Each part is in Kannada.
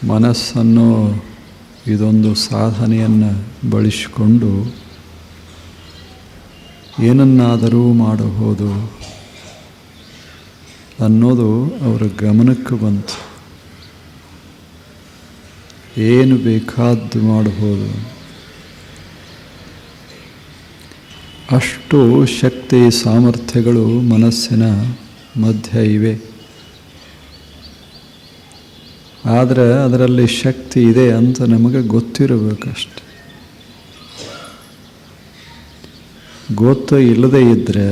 ಮನಸ್ಸನ್ನು ಇದೊಂದು ಸಾಧನೆಯನ್ನು ಬಳಸಿಕೊಂಡು ಏನನ್ನಾದರೂ ಮಾಡಬಹುದು ಅನ್ನೋದು ಅವರ ಗಮನಕ್ಕೆ ಬಂತು. ಏನು ಬೇಕಾದ್ದು ಮಾಡಬಹುದು, ಅಷ್ಟು ಶಕ್ತಿ ಸಾಮರ್ಥ್ಯಗಳು ಮನಸ್ಸಿನ ಮಧ್ಯೆ ಇವೆ. ಆದರೆ ಅದರಲ್ಲಿ ಶಕ್ತಿ ಇದೆ ಅಂತ ನಮಗೆ ಗೊತ್ತಿರಬೇಕಷ್ಟೆ. ಗೊತ್ತು ಇಲ್ಲದೇ ಇದ್ದರೆ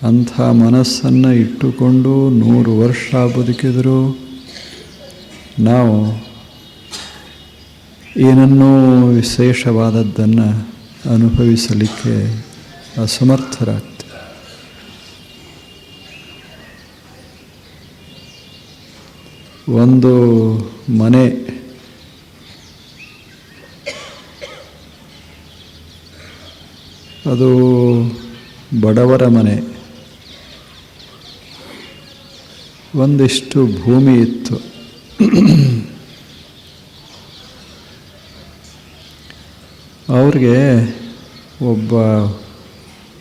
ಅಂಥ ಮನಸ್ಸನ್ನು ಇಟ್ಟುಕೊಂಡು 100 ವರ್ಷ ಬದುಕಿದರೂ ನಾವು ಏನನ್ನೋ ವಿಶೇಷವಾದದ್ದನ್ನು ಅನುಭವಿಸಲಿಕ್ಕೆ ಅಸಮರ್ಥರಾಗ್ತೇವೆ. ಒಂದು ಮನೆ ಅದು ಬಡವರ ಮನೆ. ಒಂದಿಷ್ಟು ಭೂಮಿ ಇತ್ತು. ಅವ್ರಿಗೆ ಒಬ್ಬ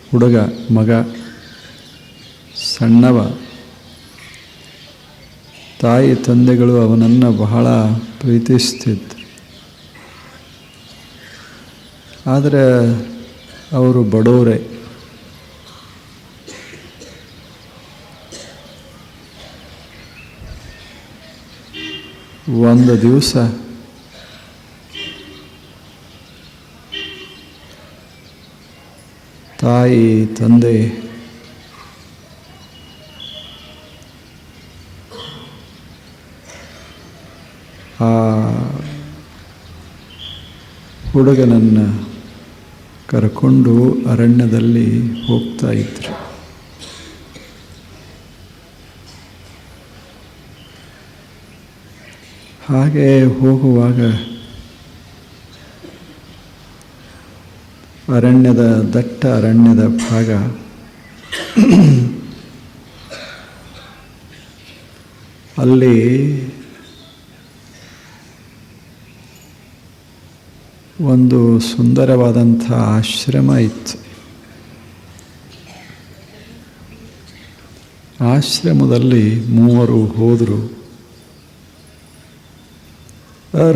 ಹುಡುಗ, ಮಗ, ಸಣ್ಣವ. ತಾಯಿ ತಂದೆಗಳು ಅವನನ್ನು ಬಹಳ ಪ್ರೀತಿಸ್ತಿದ್ರು. ಆದರೆ ಅವರು ಬಡವರೇ. ಒಂದು ದಿವಸ ತಾಯಿ ತಂದೆ ಆ ಹುಡುಗನನ್ನು ಕರ್ಕೊಂಡು ಅರಣ್ಯದಲ್ಲಿ ಹೋಗ್ತಾ ಇದ್ರು. ಹಾಗೆ ಹೋಗುವಾಗ ದಟ್ಟ ಅರಣ್ಯದ ಭಾಗ. ಅಲ್ಲಿ ಒಂದು ಸುಂದರವಾದಂಥ ಆಶ್ರಮ ಇತ್ತು. ಆಶ್ರಮದಲ್ಲಿ 3 ಹೋದರು.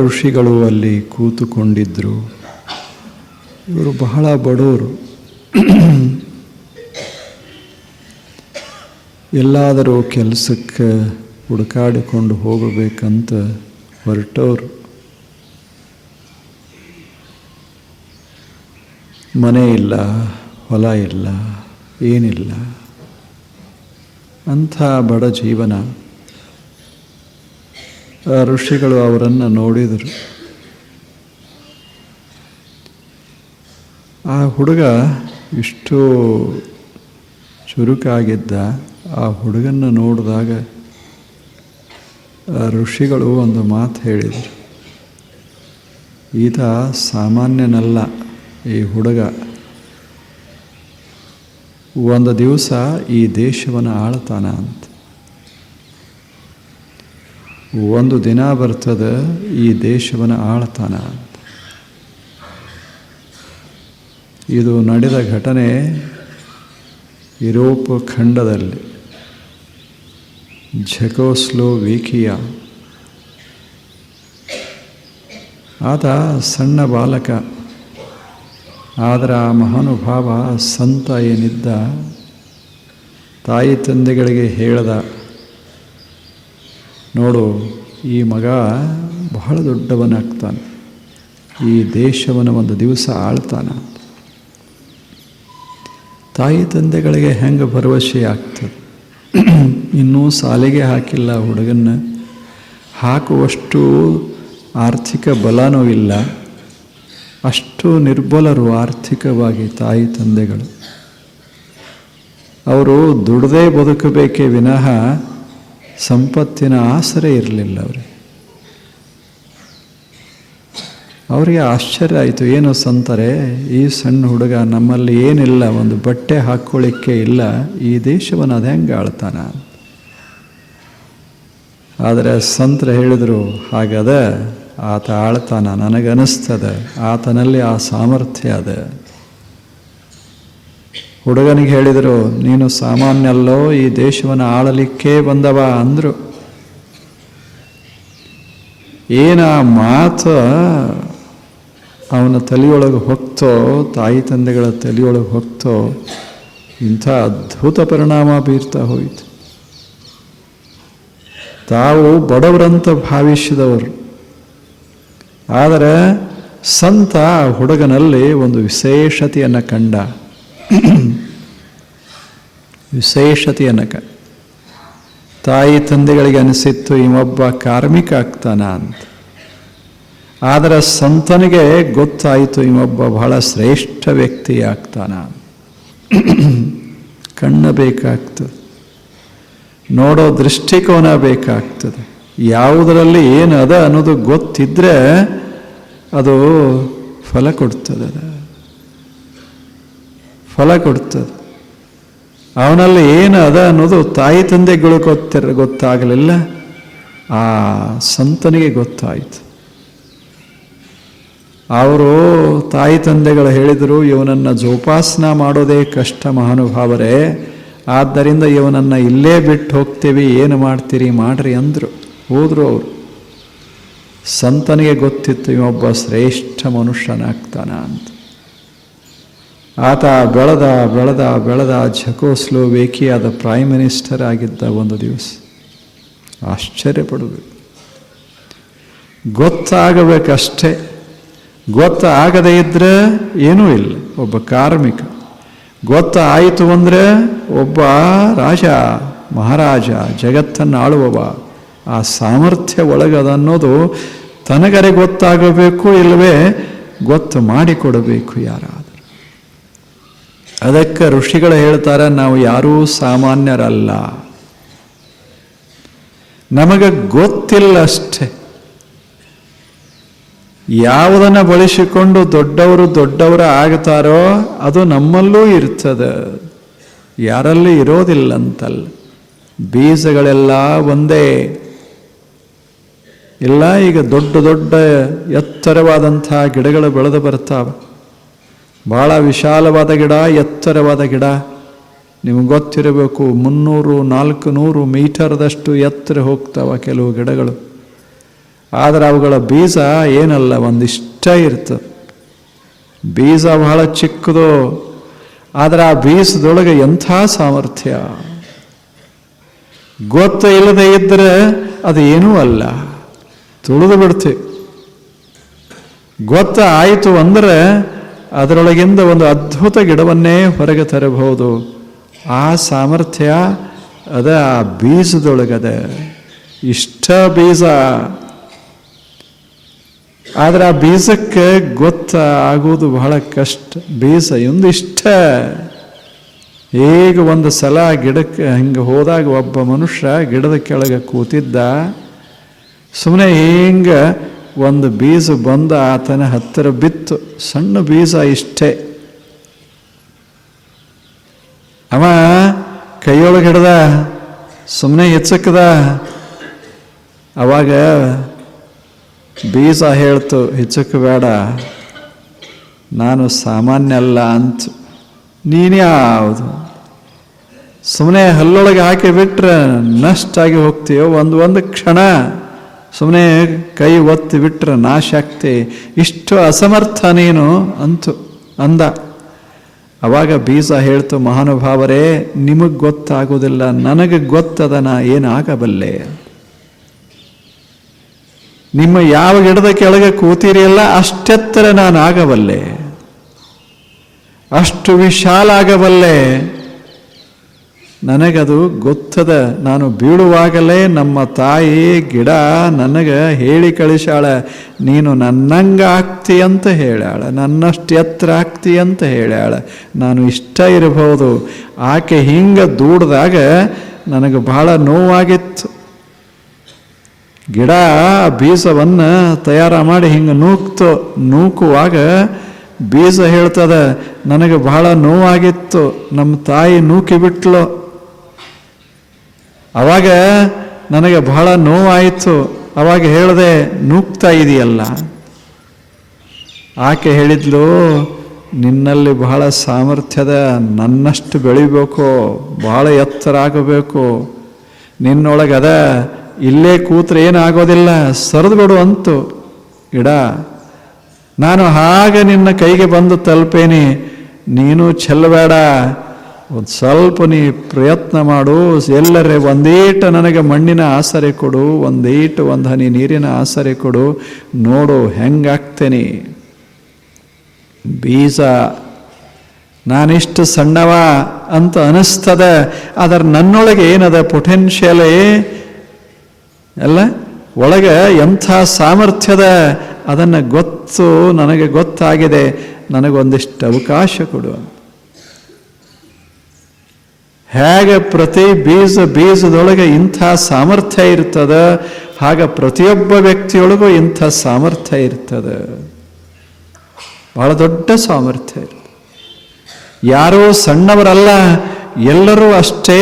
ಋಷಿಗಳು ಅಲ್ಲಿ ಕೂತುಕೊಂಡಿದ್ದರು. ಇವರು ಬಹಳ ಬಡವರು. ಎಲ್ಲಾದರೂ ಕೆಲಸಕ್ಕೆ ಹುಡುಕಾಡಿಕೊಂಡು ಹೋಗಬೇಕಂತ ಹೊರಟವರು. ಮನೆ ಇಲ್ಲ, ಹೊಲ ಇಲ್ಲ, ಏನಿಲ್ಲ. ಅಂಥ ಬಡ ಜೀವನ. ಋಷಿಗಳು ಅವರನ್ನು ನೋಡಿದರು. ಆ ಹುಡುಗ ಇಷ್ಟು ಚುರುಕಾಗಿದ್ದ. ಆ ಹುಡುಗನ್ನು ನೋಡಿದಾಗ ಋಷಿಗಳು ಒಂದು ಮಾತು ಹೇಳಿದರು. ಈತ ಸಾಮಾನ್ಯನಲ್ಲ, ಈ ಹುಡುಗ ಒಂದು ದಿವಸ ಈ ದೇಶವನ್ನು ಆಳ್ತಾನ ಅಂತ. ಒಂದು ದಿನ ಬರ್ತದೆ ಈ ದೇಶವನ್ನು ಆಳ್ತಾನ ಅಂತ. ಇದು ನಡೆದ ಘಟನೆ ಯುರೋಪ್ ಖಂಡದಲ್ಲಿ, ಝೆಕೋಸ್ಲೋವೇಕಿಯಾ. ಆತ ಸಣ್ಣ ಬಾಲಕ. ಆದರೆ ಆ ಮಹಾನುಭಾವ ಸಂತ ಏನಿದ್ದ ತಾಯಿ ತಂದೆಗಳಿಗೆ ಹೇಳ್ದ, ನೋಡು, ಈ ಮಗ ಬಹಳ ದೊಡ್ಡವನಾಗ್ತಾನೆ, ಈ ದೇಶವನ್ನು ಒಂದು ದಿವಸ ಆಳ್ತಾನ. ತಾಯಿ ತಂದೆಗಳಿಗೆ ಹೆಂಗೆ ಭರವಸೆ ಆಗ್ತದೆ? ಇನ್ನೂ ಶಾಲೆಗೆ ಹಾಕಿಲ್ಲ ಹುಡುಗನ್ನ. ಹಾಕುವಷ್ಟು ಆರ್ಥಿಕ ಬಲನೂ ಇಲ್ಲ. ಅಷ್ಟು ನಿರ್ಬಲರು ಆರ್ಥಿಕವಾಗಿ ತಾಯಿ ತಂದೆಗಳು. ಅವರು ದುಡದೇ ಬದುಕಬೇಕೇ ವಿನಃ ಸಂಪತ್ತಿನ ಆಸರೆ ಇರಲಿಲ್ಲ ಅವರಿಗೆ ಆಶ್ಚರ್ಯ ಆಯಿತು. ಏನು ಸಂತಾರೆ, ಈ ಸಣ್ಣ ಹುಡುಗ, ನಮ್ಮಲ್ಲಿ ಏನಿಲ್ಲ, ಒಂದು ಬಟ್ಟೆ ಹಾಕ್ಕೊಳ್ಳಿಕ್ಕೆ ಇಲ್ಲ, ಈ ದೇಶವನ್ನು ಅದು ಹೆಂಗೆ ಆಳ್ತಾನ? ಆದರೆ ಸಂತರು ಹೇಳಿದರು, ಹಾಗದ, ಆತ ಆಳ್ತಾನ, ನನಗನ್ನಿಸ್ತದೆ ಆತನಲ್ಲಿ ಆ ಸಾಮರ್ಥ್ಯ ಅದ. ಹುಡುಗನಿಗೆ ಹೇಳಿದರು, ನೀನು ಸಾಮಾನ್ಯ ಅಲ್ಲೋ, ಈ ದೇಶವನ್ನು ಆಳಲಿಕ್ಕೆ ಬಂದವ ಅಂದರು. ಏನ ಮಾತು ಅವನ ತಲೆಯೊಳಗೆ ಹೋಗ್ತೋ, ತಾಯಿ ತಂದೆಗಳ ತಲೆಯೊಳಗೆ ಹೋಗ್ತೋ, ಇಂಥ ಅದ್ಭುತ ಪರಿಣಾಮ ಬೀರ್ತಾ ಹೋಯಿತು. ತಾವು ಬಡವರಂತ ಭಾವಿಸಿದವರು, ಆದರೆ ಸಂತ ಹುಡುಗನಲ್ಲಿ ಒಂದು ವಿಶೇಷತೆಯನ್ನು ಕಂಡ. ತಾಯಿ ತಂದೆಗಳಿಗೆ ಅನಿಸಿತ್ತು ಇವೊಬ್ಬ ಕಾರ್ಮಿಕ ಆಗ್ತಾನ ಅಂತ. ಆದರೆ ಸಂತನಿಗೆ ಗೊತ್ತಾಯಿತು ಇವೊಬ್ಬ ಬಹಳ ಶ್ರೇಷ್ಠ ವ್ಯಕ್ತಿ ಆಗ್ತಾನ. ಕಣ್ಣು ಬೇಕಾಗ್ತದೆ, ನೋಡೋ ದೃಷ್ಟಿಕೋನ ಬೇಕಾಗ್ತದೆ. ಯಾವುದರಲ್ಲಿ ಏನು ಅದ ಅನ್ನೋದು ಗೊತ್ತಿದ್ರೆ ಅದು ಫಲ ಕೊಡ್ತದೆ. ಅವನಲ್ಲಿ ಏನು ಅದ ಅನ್ನೋದು ತಾಯಿ ತಂದೆಗಳು ಗೊತ್ತಾಗಲಿಲ್ಲ, ಆ ಸಂತನಿಗೆ ಗೊತ್ತಾಯಿತು. ಅವರು ತಾಯಿ ತಂದೆಗಳು ಹೇಳಿದರು, ಇವನನ್ನು ಜೋಪಾಸನ ಮಾಡೋದೇ ಕಷ್ಟ ಮಹಾನುಭಾವರೇ, ಆದ್ದರಿಂದ ಇವನನ್ನು ಇಲ್ಲೇ ಬಿಟ್ಟು ಹೋಗ್ತೀವಿ, ಏನು ಮಾಡ್ತೀರಿ ಮಾಡ್ರಿ ಅಂದರು. ಹೋದರು ಅವರು. ಸಂತನಿಗೆ ಗೊತ್ತಿತ್ತು ಇವೊಬ್ಬ ಶ್ರೇಷ್ಠ ಮನುಷ್ಯನಾಗ್ತಾನ ಅಂತ. ಆತ ಬೆಳೆದ ಬೆಳೆದ ಬೆಳೆದ ಝಕೋಸ್ಲೋವೇಕಿಯಾದ ಪ್ರೈಮ್ ಮಿನಿಸ್ಟರ್ ಆಗಿದ್ದ. ಒಂದು ದಿವಸ ಆಶ್ಚರ್ಯಪಡಬೇಕು, ಗೊತ್ತಾಗಬೇಕಷ್ಟೇ. ಗೊತ್ತಾಗದೇ ಇದ್ರೆ ಏನೂ ಇಲ್ಲ. ಒಬ್ಬ ಕಾರ್ಮಿಕ. ಗೊತ್ತಾಯಿತು ಅಂದರೆ ಒಬ್ಬ ರಾಜ, ಮಹಾರಾಜ, ಜಗತ್ತನ್ನು ಆಳುವವ. ಆ ಸಾಮರ್ಥ್ಯ ಒಳಗದನ್ನೋದು ತನಗರೆ ಗೊತ್ತಾಗಬೇಕು, ಇಲ್ಲವೇ ಗೊತ್ತು ಮಾಡಿಕೊಡಬೇಕು ಯಾರಾದರೂ. ಅದಕ್ಕೆ ಋಷಿಗಳು ಹೇಳ್ತಾರೆ, ನಾವು ಯಾರೂ ಸಾಮಾನ್ಯರಲ್ಲ, ನಮಗೆ ಗೊತ್ತಿಲ್ಲ ಅಷ್ಟೇ. ಯಾವುದನ್ನು ಬಳಸಿಕೊಂಡು ದೊಡ್ಡವರ ಆಗ್ತಾರೋ ಅದು ನಮ್ಮಲ್ಲೂ ಇರ್ತದೆ, ಯಾರಲ್ಲಿ ಇರೋದಿಲ್ಲಂತಲ್ಲ. ಬೀಜಗಳೆಲ್ಲ ಒಂದೇ ಇಲ್ಲ. ಈಗ ದೊಡ್ಡ ಎತ್ತರವಾದಂಥ ಗಿಡಗಳು ಬೆಳೆದು ಬರ್ತಾವೆ. ಭಾಳ ವಿಶಾಲವಾದ ಗಿಡ, ಎತ್ತರವಾದ ಗಿಡ. ನಿಮಗೆ ಗೊತ್ತಿರಬೇಕು, 300-400 ಮೀಟರ್ದಷ್ಟು ಎತ್ತರ ಹೋಗ್ತಾವೆ ಕೆಲವು ಗಿಡಗಳು. ಆದರೆ ಅವುಗಳ ಬೀಜ ಏನಲ್ಲ, ಒಂದಿಷ್ಟ ಇರ್ತದೆ. ಬೀಜ ಬಹಳ ಚಿಕ್ಕದು, ಆದರೆ ಆ ಬೀಜದೊಳಗೆ ಎಂಥ ಸಾಮರ್ಥ್ಯ. ಗೊತ್ತು ಇಲ್ಲದೆ ಇದ್ದರೆ ಅದು ಏನೂ ಅಲ್ಲ, ತುಳಿದು ಬಿಡ್ತೀವಿ. ಗೊತ್ತ ಆಯಿತು ಅಂದರೆ ಅದರೊಳಗಿಂದ ಒಂದು ಅದ್ಭುತ ಗಿಡವನ್ನೇ ಹೊರಗೆ ತರಬಹುದು. ಆ ಸಾಮರ್ಥ್ಯ ಅದ ಆ ಬೀಜದೊಳಗದ. ಇಷ್ಟ ಬೀಜ, ಆದರೆ ಆ ಬೀಜಕ್ಕೆ ಗೊತ್ತಾಗೋದು ಬಹಳ ಕಷ್ಟ. ಬೀಜ ಒಂದಿಷ್ಟ. ಹೇಗೆ ಒಂದು ಸಲ ಗಿಡಕ್ಕೆ ಹಿಂಗೆ ಹೋದಾಗ ಒಬ್ಬ ಮನುಷ್ಯ ಗಿಡದ ಕೆಳಗೆ ಕೂತಿದ್ದ. ಸುಮ್ಮನೆ ಹಿಂಗೆ ಒಂದು ಬೀಜ ಬಂದ ಆತನ ಹತ್ತಿರ ಬಿತ್ತು. ಸಣ್ಣ ಬೀಜ ಇಷ್ಟೇ. ಅವ ಕೈಯೊಳಗೆ ಹಿಡ್ದ, ಸುಮ್ಮನೆ ಎಚ್ಚಕ್ಕದ. ಅವಾಗ ಬೀಜ ಹೇಳ್ತು, ಹೆಚ್ಚಕ್ಕಬೇಡ, ನಾನು ಸಾಮಾನ್ಯ ಅಲ್ಲ ಅಂತ. ನೀನ್ಯಾವುದು ಸುಮ್ಮನೆ ಹಲ್ಲೊಳಗೆ ಹಾಕಿ ಬಿಟ್ರೆ ನಷ್ಟ ಆಗಿ ಹೋಗ್ತೀಯೋ, ಒಂದು ಕ್ಷಣ ಸುಮ್ಮನೆ ಕೈ ಒತ್ತಿ ಬಿಟ್ರೆ ನಾಶ ಆಗ್ತಿ, ಇಷ್ಟು ಅಸಮರ್ಥ ನೀನು ಅಂದ. ಅವಾಗ ಬೀಜ ಹೇಳ್ತು, ಮಹಾನುಭಾವರೇ, ನಿಮಗೆ ಗೊತ್ತಾಗೋದಿಲ್ಲ, ನನಗೆ ಗೊತ್ತದ, ನಾ ಏನಾಗಬಲ್ಲೆ. ನಿಮ್ಮ ಯಾವ ಗಿಡದ ಕೆಳಗೆ ಕೂತೀರಿಯಲ್ಲ ಅಷ್ಟೆತ್ತರ ನಾನು ಆಗಬಲ್ಲೆ, ಅಷ್ಟು ವಿಶಾಲ ಆಗಬಲ್ಲೆ. ನನಗದು ಗೊತ್ತದ. ನಾನು ಬೀಳುವಾಗಲೇ ನಮ್ಮ ತಾಯಿ ಗಿಡ ನನಗೆ ಹೇಳಿ ಕಳಿಸಾಳ, ನೀನು ನನ್ನಂಗ ಆಗ್ತಿ ಅಂತ ಹೇಳ್ಯಾಳ, ನನ್ನಷ್ಟು ಎತ್ತರ ಆಗ್ತಿ ಅಂತ ಹೇಳ್ಯಾಳ. ನಾನು ಇಷ್ಟ ಇರಬಹುದು. ಆಕೆ ಹಿಂಗೆ ದೂಡ್ದಾಗ ನನಗೆ ಬಹಳ ನೋವಾಗಿತ್ತು. ಗಿಡ ಬೀಜವನ್ನು ತಯಾರ ಮಾಡಿ ಹಿಂಗೆ ನೂಕುವಾಗ ಬೀಜ ಹೇಳ್ತದ, ನನಗೆ ಬಹಳ ನೋವಾಗಿತ್ತು, ನಮ್ಮ ತಾಯಿ ನೂಕಿ ಬಿಟ್ಲು. ಅವಾಗ ನನಗೆ ಬಹಳ ನೋವಾಯಿತು. ಅವಾಗ ಹೇಳಿದೆ, ನೂಗ್ತಾ ಇದೆಯಲ್ಲ. ಆಕೆ ಹೇಳಿದ್ಲು, ನಿನ್ನಲ್ಲಿ ಬಹಳ ಸಾಮರ್ಥ್ಯದ, ನನ್ನಷ್ಟು ಬೆಳಿಬೇಕು, ಬಹಳ ಎತ್ತರ ಆಗಬೇಕು, ನಿನ್ನೊಳಗದ, ಇಲ್ಲೇ ಕೂತ್ರೆ ಏನಾಗೋದಿಲ್ಲ, ಸರಿದು ಬಿಡು ಅಂತು ಇಡ. ನಾನು ಹಾಗೆ ನಿನ್ನ ಕೈಗೆ ಬಂದು ತಲುಪೇನಿ, ನೀನು ಚೆಲ್ಲಬೇಡ, ಒಂದು ಸ್ವಲ್ಪ ನೀ ಪ್ರಯತ್ನ ಮಾಡು, ಎಲ್ಲರೇ ಒಂದೀಟು ನನಗೆ ಮಣ್ಣಿನ ಆಸರೆ ಕೊಡು, ಒಂದು ಹನಿ ನೀರಿನ ಆಸರೆ ಕೊಡು, ನೋಡು ಹೆಂಗಾಗ್ತೇನೆ. ಬೀಜ ನಾನಿಷ್ಟು ಸಣ್ಣವ ಅಂತ ಅನಿಸ್ತದೆ, ಆದರೆ ನನ್ನೊಳಗೆ ಏನದ ಪೊಟೆನ್ಷಿಯಲೇ ಅಲ್ಲ, ಒಳಗೆ ಎಂಥ ಸಾಮರ್ಥ್ಯದ ಅದನ್ನು ನನಗೆ ಗೊತ್ತಾಗಿದೆ, ನನಗೊಂದಿಷ್ಟು ಅವಕಾಶ ಕೊಡು. ಹೇಗೆ ಪ್ರತಿ ಬೀಜದೊಳಗೆ ಇಂಥ ಸಾಮರ್ಥ್ಯ ಇರ್ತದೆ, ಹಾಗೆ ಪ್ರತಿಯೊಬ್ಬ ವ್ಯಕ್ತಿಯೊಳಗೂ ಇಂಥ ಸಾಮರ್ಥ್ಯ ಇರ್ತದೆ, ಬಹಳ ದೊಡ್ಡ ಸಾಮರ್ಥ್ಯ ಇರ್ತದೆ. ಯಾರೋ ಸಣ್ಣವರಲ್ಲ, ಎಲ್ಲರೂ ಅಷ್ಟೇ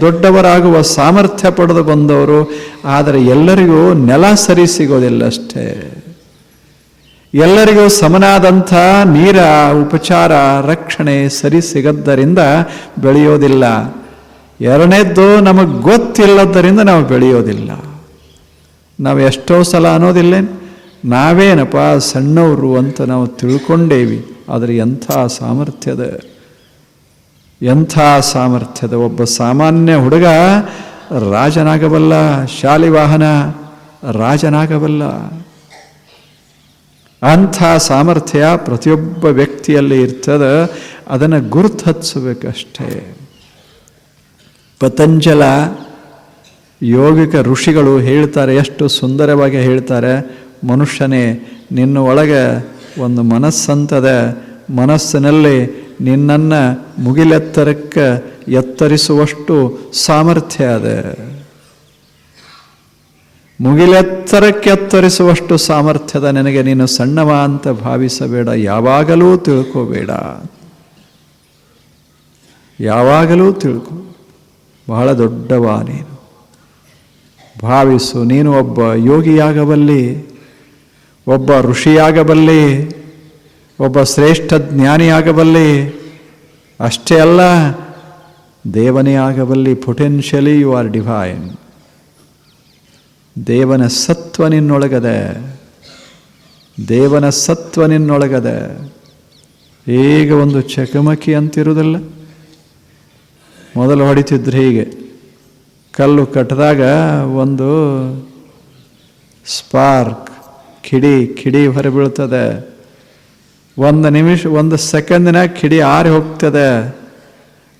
ದೊಡ್ಡವರಾಗುವ ಸಾಮರ್ಥ್ಯ ಪಡೆದು ಬಂದವರು. ಆದರೆ ಎಲ್ಲರಿಗೂ ನೆಲ ಸರಿ ಸಿಗೋದಿಲ್ಲ ಅಷ್ಟೇ. ಎಲ್ಲರಿಗೂ ಸಮನಾದಂಥ ನೀರ ಉಪಚಾರ ರಕ್ಷಣೆ ಸರಿ ಸಿಗದ್ದರಿಂದ ಬೆಳೆಯೋದಿಲ್ಲ. ಎರಡನೇದ್ದು, ನಮಗೆ ಗೊತ್ತಿಲ್ಲದ್ದರಿಂದ ನಾವು ಬೆಳೆಯೋದಿಲ್ಲ. ನಾವು ಎಷ್ಟೋ ಸಲ ಅನ್ನೋದಿಲ್ಲ, ನಾವೇನಪ್ಪ ಸಣ್ಣವರು ಅಂತ ನಾವು ತಿಳ್ಕೊಂಡೇವಿ. ಆದರೆ ಎಂಥ ಸಾಮರ್ಥ್ಯದ ಒಬ್ಬ ಸಾಮಾನ್ಯ ಹುಡುಗ ರಾಜನಾಗಬಲ್ಲ, ಶಾಲಿವಾಹನ ರಾಜನಾಗಬಲ್ಲ. ಅಂಥ ಸಾಮರ್ಥ್ಯ ಪ್ರತಿಯೊಬ್ಬ ವ್ಯಕ್ತಿಯಲ್ಲಿ ಇರ್ತದೆ, ಅದನ್ನು ಗುರುತು ಹಚ್ಚಬೇಕಷ್ಟೇ. ಪತಂಜಲ ಯೋಗಿಕ ಋಷಿಗಳು ಹೇಳ್ತಾರೆ, ಎಷ್ಟು ಸುಂದರವಾಗಿ ಹೇಳ್ತಾರೆ, ಮನುಷ್ಯನೇ ನಿನ್ನ ಒಳಗೆ ಒಂದು ಮನಸ್ಸಂತದ, ಮನಸ್ಸಿನಲ್ಲಿ ನಿನ್ನನ್ನು ಮುಗಿಲೆತ್ತರಕ್ಕೆ ಎತ್ತರಿಸುವಷ್ಟು ಸಾಮರ್ಥ್ಯ ಅದ. ಮುಗಿಲೆತ್ತರಕ್ಕೆ ಎತ್ತರಿಸುವಷ್ಟು ಸಾಮರ್ಥ್ಯದ ನನಗೆ ನೀನು ಸಣ್ಣವ ಅಂತ ಭಾವಿಸಬೇಡ, ಯಾವಾಗಲೂ ತಿಳ್ಕೋಬೇಡ, ಯಾವಾಗಲೂ ತಿಳ್ಕೊ, ಬಹಳ ದೊಡ್ಡವ ನೀನು. ಭಾವಿಸು, ನೀನು ಒಬ್ಬ ಯೋಗಿಯಾಗಬಲ್ಲಿ, ಒಬ್ಬ ಋಷಿಯಾಗಬಲ್ಲಿ, ಒಬ್ಬ ಶ್ರೇಷ್ಠ ಜ್ಞಾನಿಯಾಗಬಲ್ಲಿ. ಅಷ್ಟೇ ಅಲ್ಲ, ದೇವನೇ ಆಗಬಲ್ಲಿ. Potentially you are divine. ದೇವನ ಸತ್ವ ನಿನ್ನೊಳಗದೆ, ದೇವನ ಸತ್ವ ನಿನ್ನೊಳಗದೆ. ಈಗ ಒಂದು ಚಕಮಕಿ ಅಂತಿರುವುದಿಲ್ಲ, ಮೊದಲು ಹೊಡಿತಿದ್ರೆ ಹೀಗೆ, ಕಲ್ಲು ಕಟ್ಟಿದಾಗ ಒಂದು ಸ್ಪಾರ್ಕ್, ಕಿಡಿ ಹೊರಬೀಳ್ತದೆ. ಒಂದು ನಿಮಿಷ, ಒಂದು ಸೆಕೆಂಡಿನಾಗ ಕಿಡಿ ಆರಿ ಹೋಗ್ತದೆ.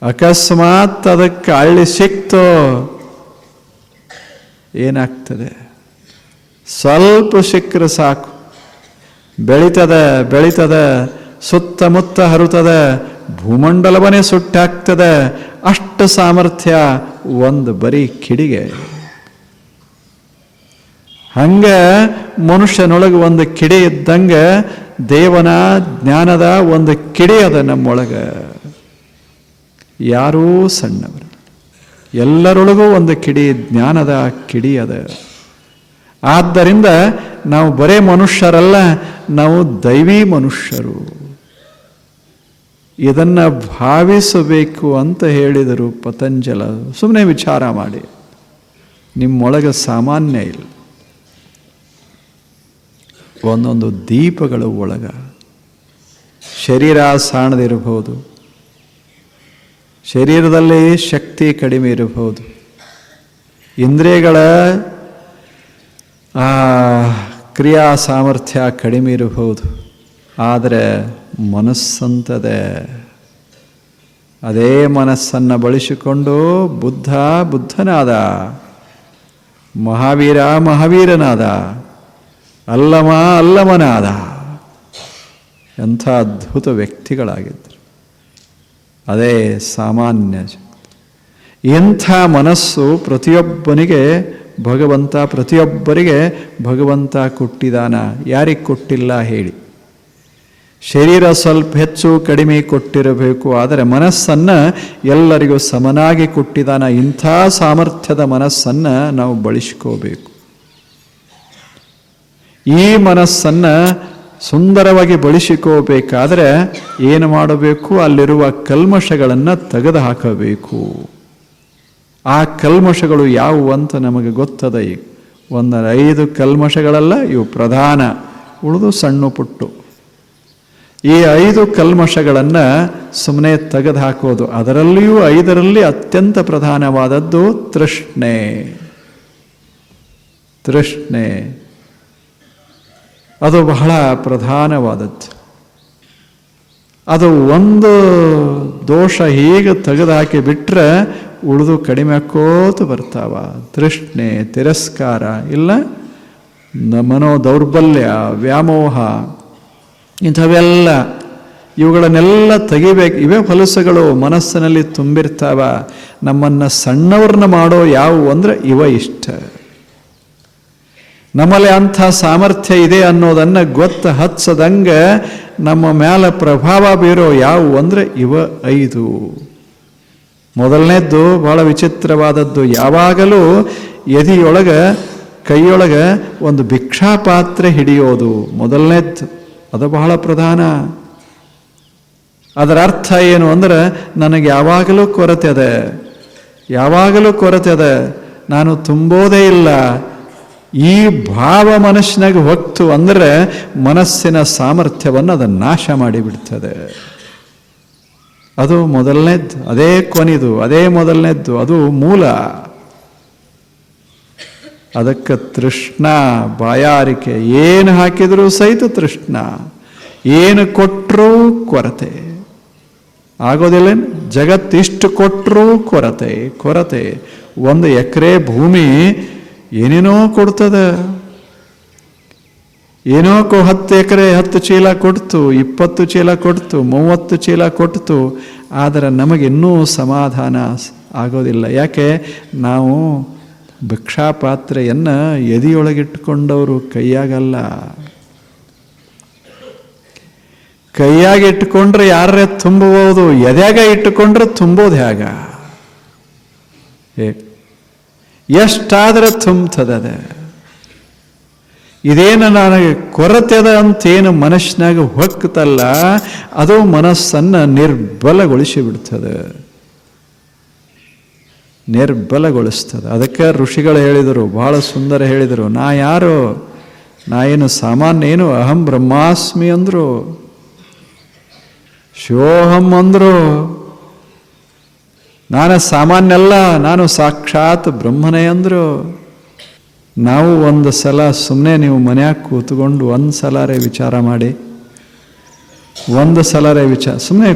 ಅಕಸ್ಮಾತ್ ಅದಕ್ಕೆ ಹಳ್ಳಿ ಸಿಕ್ತು, ಏನಾಗ್ತದೆ? ಸ್ವಲ್ಪ ಸಿಕ್ಕರೆ ಸಾಕು, ಬೆಳೀತದೆ, ಸುತ್ತಮುತ್ತ ಹರುತ್ತದೆ, ಭೂಮಂಡಲವನ್ನೇ ಸುಟ್ಟಾಗ್ತದೆ. ಅಷ್ಟು ಸಾಮರ್ಥ್ಯ ಒಂದು ಬರೀ ಕಿಡಿಗೆ. ಹಂಗೆ ಮನುಷ್ಯನೊಳಗೆ ಒಂದು ಕಿಡಿ ಇದ್ದಂಗೆ ದೇವನ ಜ್ಞಾನದ ಒಂದು ಕಿಡಿ ಅದ ನಮ್ಮೊಳಗೆ. ಯಾರೂ ಸಣ್ಣವರು, ಎಲ್ಲರೊಳಗೂ ಒಂದು ಕಿಡಿ, ಜ್ಞಾನದ ಕಿಡಿ ಅದ. ಆದ್ದರಿಂದ ನಾವು ಬರೇ ಮನುಷ್ಯರಲ್ಲ, ನಾವು ದೈವಿ ಮನುಷ್ಯರು. ಇದನ್ನು ಭಾವಿಸಬೇಕು ಅಂತ ಹೇಳಿದರು ಪತಂಜಲ. ಸುಮ್ಮನೆ ವಿಚಾರ ಮಾಡಿ, ನಿಮ್ಮೊಳಗೆ ಸಾಮಾನ್ಯ ಇಲ್ಲ. ಒಂದೊಂದು ದೀಪಗಳು ಒಳಗ ಶರೀರ ಸಾಣದಿರಬಹುದು, ಶರೀರದಲ್ಲಿ ಶಕ್ತಿ ಕಡಿಮೆ ಇರಬಹುದು, ಇಂದ್ರಿಯಗಳ ಕ್ರಿಯಾ ಸಾಮರ್ಥ್ಯ ಕಡಿಮೆ ಇರಬಹುದು. ಆದರೆ ಮನಸ್ಸಂತದೆ. ಅದೇ ಮನಸ್ಸನ್ನು ಬಳಸಿಕೊಂಡು ಬುದ್ಧನಾದ, ಮಹಾವೀರನಾದ, ಅಲ್ಲಮನಾದ. ಎಂಥ ಅದ್ಭುತ ವ್ಯಕ್ತಿಗಳಾಗಿದ್ದರು. ಅದೇ ಸಾಮಾನ್ಯ. ಎಂಥ ಮನಸ್ಸು ಪ್ರತಿಯೊಬ್ಬರಿಗೆ ಭಗವಂತ ಕೊಟ್ಟಿದ್ದಾನ. ಯಾರಿಗೆ ಕೊಟ್ಟಿಲ್ಲ ಹೇಳಿ? ಶರೀರ ಸ್ವಲ್ಪ ಹೆಚ್ಚು ಕಡಿಮೆ ಕೊಟ್ಟಿರಬೇಕು, ಆದರೆ ಮನಸ್ಸನ್ನು ಎಲ್ಲರಿಗೂ ಸಮನಾಗಿ ಕೊಟ್ಟಿದ್ದಾನ. ಇಂಥ ಸಾಮರ್ಥ್ಯದ ಮನಸ್ಸನ್ನು ನಾವು ಬಳಸ್ಕೋಬೇಕು. ಈ ಮನಸ್ಸನ್ನು ಸುಂದರವಾಗಿ ಬಳಸಿಕೋಬೇಕಾದ್ರೆ ಏನು ಮಾಡಬೇಕು? ಅಲ್ಲಿರುವ ಕಲ್ಮಶಗಳನ್ನು ತೆಗೆದು ಹಾಕಬೇಕು. ಆ ಕಲ್ಮಶಗಳು ಯಾವುವು ಅಂತ ನಮಗೆ ಗೊತ್ತದ. ಈಗ 5 ಕಲ್ಮಶಗಳಲ್ಲ, ಇವು ಪ್ರಧಾನ, ಉಳಿದು ಸಣ್ಣ ಪುಟ್ಟು. ಈ 5 ಕಲ್ಮಶಗಳನ್ನು ಸುಮ್ಮನೆ ತೆಗೆದು ಹಾಕೋದು. ಅದರಲ್ಲಿಯೂ 5ರಲ್ಲಿ ಅತ್ಯಂತ ಪ್ರಧಾನವಾದದ್ದು ತೃಷ್ಣೆ. ತೃಷ್ಣೆ ಅದು ಬಹಳ ಪ್ರಧಾನವಾದದ್ದು. ಅದು ಒಂದು ದೋಷ ಹೀಗೆ ತೆಗೆದುಹಾಕಿ ಬಿಟ್ಟರೆ ಉಳಿದು ಕಡಿಮೆ ಹಾಕೋತ ಬರ್ತಾವ. ತೃಷ್ಣೆ, ತಿರಸ್ಕಾರ, ಇಲ್ಲ ಮನೋ ದೌರ್ಬಲ್ಯ, ವ್ಯಾಮೋಹ, ಇಂಥವೆಲ್ಲ ಇವುಗಳನ್ನೆಲ್ಲ ತೆಗಿಬೇಕು. ಇವೇ ಫಲಸಗಳು ಮನಸ್ಸಿನಲ್ಲಿ ತುಂಬಿರ್ತಾವ. ನಮ್ಮನ್ನು ಸಣ್ಣವ್ರನ್ನ ಮಾಡೋ ಯಾವುವು ಅಂದರೆ ಇವ ಇಷ್ಟ. ನಮ್ಮಲ್ಲಿ ಅಂಥ ಸಾಮರ್ಥ್ಯ ಇದೆ ಅನ್ನೋದನ್ನು ಗೊತ್ತು ಹಚ್ಚದಂಗೆ ನಮ್ಮ ಮೇಲೆ ಪ್ರಭಾವ ಬೀರೋ ಯಾವುವು ಅಂದರೆ ಇವ 5. ಮೊದಲನೇದ್ದು ಬಹಳ ವಿಚಿತ್ರವಾದದ್ದು. ಯಾವಾಗಲೂ ಎದೆಯೊಳಗೆ ಕೈಯೊಳಗೆ ಒಂದು ಭಿಕ್ಷಾ ಪಾತ್ರೆ ಹಿಡಿಯೋದು ಮೊದಲನೇದ್ದು. ಅದು ಬಹಳ ಪ್ರಧಾನ. ಅದರ ಅರ್ಥ ಏನು ಅಂದರೆ ನನಗೆ ಯಾವಾಗಲೂ ಕೊರತೆ ಅದ, ಯಾವಾಗಲೂ ಕೊರತೆ ಅದ, ನಾನು ತುಂಬೋದೇ ಇಲ್ಲ. ಈ ಭಾವ ಮನಸ್ಸಿನಾಗ ಹೊಕ್ತು ಅಂದರೆ ಮನಸ್ಸಿನ ಸಾಮರ್ಥ್ಯವನ್ನು ಅದನ್ನು ನಾಶ ಮಾಡಿಬಿಡ್ತದೆ. ಅದು ಮೊದಲನೇದ್ದು, ಅದೇ ಕೊನೆದು, ಅದೇ ಮೊದಲನೇದ್ದು, ಅದು ಮೂಲ. ಅದಕ್ಕೆ ತೃಷ್ಣ, ಬಾಯಾರಿಕೆ, ಏನು ಹಾಕಿದರೂ ಸಹಿತ ತೃಷ್ಣ, ಏನು ಕೊಟ್ಟರೂ ಕೊರತೆ ಆಗೋದಿಲ್ಲ. ಜಗತ್ತಿಷ್ಟು ಕೊಟ್ಟರೂ ಕೊರತೆ ಕೊರತೆ. 1 ಎಕರೆ ಭೂಮಿ ಏನೇನೋ ಕೊಡ್ತದೆ. ಏನೋ 10 ಎಕರೆ 10 ಚೀಲ ಕೊಡ್ತು, 20 ಚೀಲ ಕೊಡ್ತು, 30 ಚೀಲ ಕೊಡ್ತು. ಆದರೆ ನಮಗಿನ್ನೂ ಸಮಾಧಾನ ಆಗೋದಿಲ್ಲ. ಯಾಕೆ? ನಾವು ಭಿಕ್ಷಾಪಾತ್ರೆಯನ್ನು ಎದೆಯೊಳಗಿಟ್ಟುಕೊಂಡವರು ಕೈಯಾಗಲ್ಲ. ಕೈಯಾಗಿಟ್ಟುಕೊಂಡ್ರೆ ಯಾರೇ ತುಂಬಬಹುದು, ಎದೆಯಾಗ ಇಟ್ಟುಕೊಂಡ್ರೆ ತುಂಬೋದು ಹೇಗ? ಎಷ್ಟಾದರೆ ತುಂಬ್ತದ. ಇದೇನು ನನಗೆ ಕೊರತೆ ಅದ ಅಂತೇನು ಮನಸ್ಸಿನಾಗ ಹೊಕ್ಕತಲ್ಲ, ಅದು ಮನಸ್ಸನ್ನು ನಿರ್ಬಲಗೊಳಿಸಿ ಬಿಡ್ತದೆ, ನಿರ್ಬಲಗೊಳಿಸ್ತದೆ. ಅದಕ್ಕೆ ಋಷಿಗಳು ಹೇಳಿದರು, ಬಹಳ ಸುಂದರ ಹೇಳಿದರು. ನಾ ಯಾರು? ನಾ ಏನು ಸಾಮಾನ್ಯ ಏನು? ಅಹಂ ಬ್ರಹ್ಮಾಸ್ಮಿ ಅಂದರು, ಶಿವೋಹಂ ಅಂದರು. ನಾನು ಸಾಮಾನ್ಯ ಅಲ್ಲ, ನಾನು ಸಾಕ್ಷಾತ್ ಬ್ರಹ್ಮನೇ ಅಂದರು. ನಾವು ಒಂದು ಸಲ ಸುಮ್ಮನೆ ನೀವು ಮನ್ಯಾಗ ಕೂತ್ಕೊಂಡು ಒಂದು ಸಲರೇ ವಿಚಾರ ಮಾಡಿ, ಒಂದು ಸಲರೇ ಸುಮ್ಮನೆ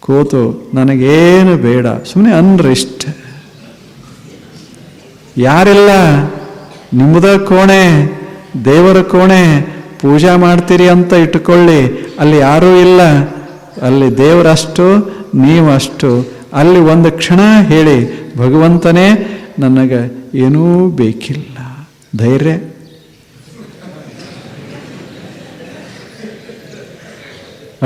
ಕೂತು ನನಗೇನು ಬೇಡ ಸುಮ್ಮನೆ ಅನ್ರಿಷ್ಟ. ಯಾರಿಲ್ಲ, ನಿಮ್ಮದ ಕೋಣೆ, ದೇವರ ಕೋಣೆ, ಪೂಜಾ ಮಾಡ್ತೀರಿ ಅಂತ ಇಟ್ಕೊಳ್ಳಿ. ಅಲ್ಲಿ ಯಾರೂ ಇಲ್ಲ, ಅಲ್ಲಿ ದೇವರಷ್ಟು, ನೀವಷ್ಟು. ಅಲ್ಲಿ ಒಂದು ಕ್ಷಣ ಹೇಳಿ, ಭಗವಂತನೇ ನನಗೆ ಏನೂ ಬೇಕಿಲ್ಲ, ಧೈರ್ಯ.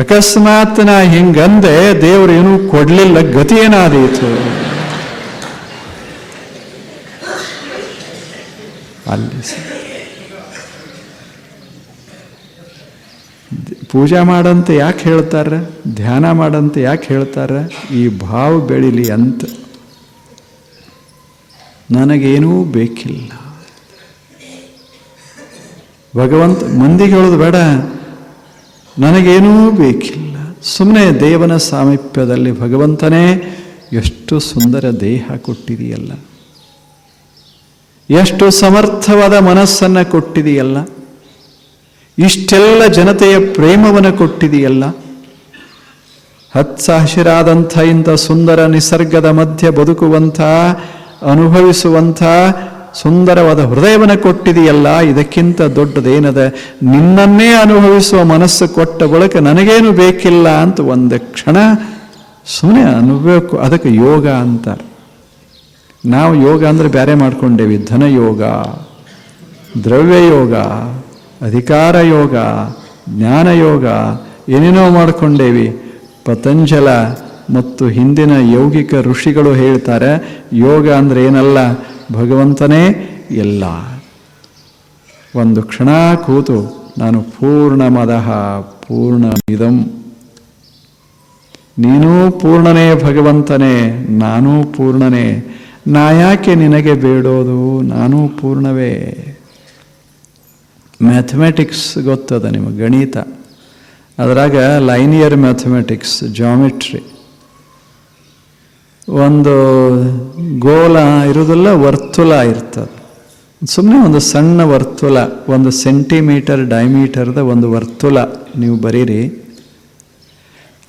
ಅಕಸ್ಮಾತ್ ನಾ ಹಿಂಗಂದೆ ದೇವರು ಏನೂ ಕೊಡ್ಲಿಲ್ಲ, ಗತಿ ಏನಾದೀತು? ಅಲ್ಲಿ ಪೂಜಾ ಮಾಡಂತ ಯಾಕೆ ಹೇಳ್ತಾರೆ, ಧ್ಯಾನ ಮಾಡಂತ ಯಾಕೆ ಹೇಳ್ತಾರೆ? ಈ ಭಾವ ಬೆಳಿಲಿ ಅಂತ. ನನಗೇನೂ ಬೇಕಿಲ್ಲ. ಭಗವಂತ ಮಂದಿಗೆ ಹೇಳೋದು ಬೇಡ, ನನಗೇನೂ ಬೇಕಿಲ್ಲ. ಸುಮ್ಮನೆ ದೇವನ ಸಾಮೀಪ್ಯದಲ್ಲಿ ಭಗವಂತನೇ ಎಷ್ಟು ಸುಂದರ ದೇಹ ಕೊಟ್ಟಿದೆಯಲ್ಲ, ಎಷ್ಟು ಸಮರ್ಥವಾದ ಮನಸ್ಸನ್ನು ಕೊಟ್ಟಿದೆಯಲ್ಲ, ಇಷ್ಟೆಲ್ಲ ಜನತೆಯ ಪ್ರೇಮವನ್ನು ಕೊಟ್ಟಿದೆಯಲ್ಲ, ಹಚ್ಚ ಹಸಿರಾದಂಥ ಇಂಥ ಸುಂದರ ನಿಸರ್ಗದ ಮಧ್ಯೆ ಬದುಕುವಂಥ, ಅನುಭವಿಸುವಂಥ ಸುಂದರವಾದ ಹೃದಯವನ್ನು ಕೊಟ್ಟಿದೆಯಲ್ಲ. ಇದಕ್ಕಿಂತ ದೊಡ್ಡದೇನದ? ನಿನ್ನನ್ನೇ ಅನುಭವಿಸುವ ಮನಸ್ಸು ಕೊಟ್ಟ ಬಳಿಕ ನನಗೇನು ಬೇಕಿಲ್ಲ ಅಂತ ಒಂದು ಕ್ಷಣ ಸುಮ್ಮನೆ ಅನುಭವಿಸಬೇಕು. ಅದಕ್ಕೆ ಯೋಗ ಅಂತಾರೆ. ನಾವು ಯೋಗ ಅಂದರೆ ಬೇರೆ ಮಾಡ್ಕೊಂಡೇವಿ. ಧನಯೋಗ, ದ್ರವ್ಯ ಯೋಗ, ಅಧಿಕಾರ ಯೋಗ, ಜ್ಞಾನಯೋಗ ಏನೇನೋ ಮಾಡಿಕೊಂಡೇವಿ. ಪತಂಜಲ ಮತ್ತು ಹಿಂದಿನ ಯೌಗಿಕ ಋಷಿಗಳು ಹೇಳ್ತಾರೆ, ಯೋಗ ಅಂದರೆ ಏನಲ್ಲ, ಭಗವಂತನೇ ಎಲ್ಲ. ಒಂದು ಕ್ಷಣ ಕೂತು ನಾನು ಪೂರ್ಣಮದಃ ಪೂರ್ಣಮಿದಂ, ನೀನೂ ಪೂರ್ಣನೇ ಭಗವಂತನೇ, ನಾನೂ ಪೂರ್ಣನೇ, ನಾ ಯಾಕೆ ನಿನಗೆ ಬೇಡೋದು, ನಾನೂ ಪೂರ್ಣವೇ. ಮ್ಯಾಥಮೆಟಿಕ್ಸ್ ಗೊತ್ತದ ನಿಮಗೆ, ಗಣಿತ. ಅದರಾಗ ಲೈನಿಯರ್ ಮ್ಯಾಥಮೆಟಿಕ್ಸ್, ಜಾಮಿಟ್ರಿ. ಒಂದು ಗೋಲ ಇರೋದಿಲ್ಲ, ವರ್ತುಲ ಇರ್ತದೆ. ಸುಮ್ಮನೆ ಒಂದು ಸಣ್ಣ ವರ್ತುಲ, 1 ಸೆಂಟಿಮೀಟರ್ ಡೈಮೀಟರ್ದ ಒಂದು ವರ್ತುಲ ನೀವು ಬರೀರಿ.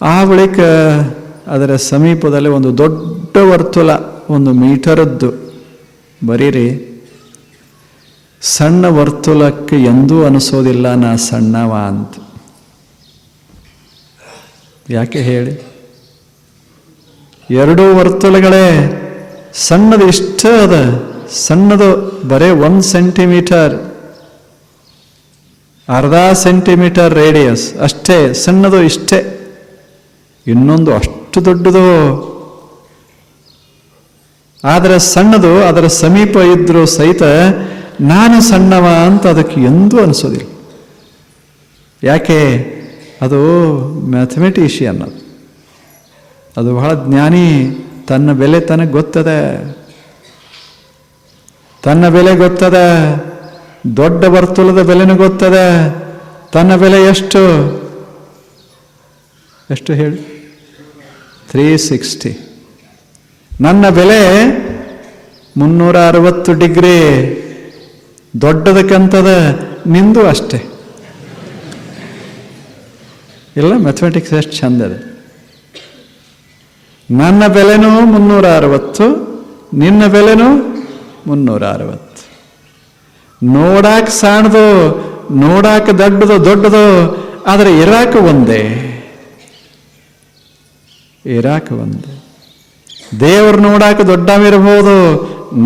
ಆ ಬಳಿಕ ಅದರ ಸಮೀಪದಲ್ಲಿ ಒಂದು ದೊಡ್ಡ ವರ್ತುಲ 1 ಮೀಟರದ್ದು ಬರೀರಿ. ಸಣ್ಣ ವರ್ತುಲಕ್ಕೆ ಎಂದೂ ಅನಿಸೋದಿಲ್ಲ ನಾ ಸಣ್ಣವ ಅಂತ. ಯಾಕೆ ಹೇಳಿ? ಎರಡೂ ವರ್ತುಲಗಳೇ ಸಣ್ಣದು ಇಷ್ಟ ಅದ, ಸಣ್ಣದು ಬರೇ 1 ಸೆಂಟಿಮೀಟರ್, ಅರ್ಧ ಸೆಂಟಿಮೀಟರ್ ರೇಡಿಯಸ್ ಅಷ್ಟೇ, ಸಣ್ಣದು ಇಷ್ಟೇ. ಇನ್ನೊಂದು ಅಷ್ಟು ದೊಡ್ಡದು. ಆದರೆ ಸಣ್ಣದು ಅದರ ಸಮೀಪ ಇದ್ರೂ ಸಹಿತ ನಾನು ಸಣ್ಣವ ಅಂತ ಅದಕ್ಕೆ ಎಂದೂ ಅನಿಸೋದಿಲ್ಲ. ಯಾಕೆ? ಅದು ಮ್ಯಾಥಮೆಟಿಷಿಯನ್, ಅದು ಬಹಳ ಜ್ಞಾನಿ. ತನ್ನ ಬೆಲೆ ತನಗೆ ಗೊತ್ತದೆ, ತನ್ನ ಬೆಲೆ ಗೊತ್ತದೆ, ದೊಡ್ಡ ವರ್ತುಲದ ಬೆಲೆನೂ ಗೊತ್ತದೆ. ತನ್ನ ಬೆಲೆ ಎಷ್ಟು ಹೇಳಿ? 360. ನನ್ನ ಬೆಲೆ 360 ಡಿಗ್ರಿ ದೊಡ್ಡದಕ್ಕಂತದ, ನಿಂದು ಅಷ್ಟೇ. ಇಲ್ಲ, ಮ್ಯಾಥಮೆಟಿಕ್ಸ್ ಎಷ್ಟು ಚಂದ ಇದೆ. ನನ್ನ ಬೆಲೆನೂ 360, ನಿನ್ನ ಬೆಲೆನೂ 360. ನೋಡಾಕ ಸಣ್ಣದು, ನೋಡಾಕ ದೊಡ್ಡದು, ಆದರೆ ಇರಾಕ ಒಂದೇ. ದೇವರು ನೋಡಾಕ ದೊಡ್ಡವಿರಬಹುದು,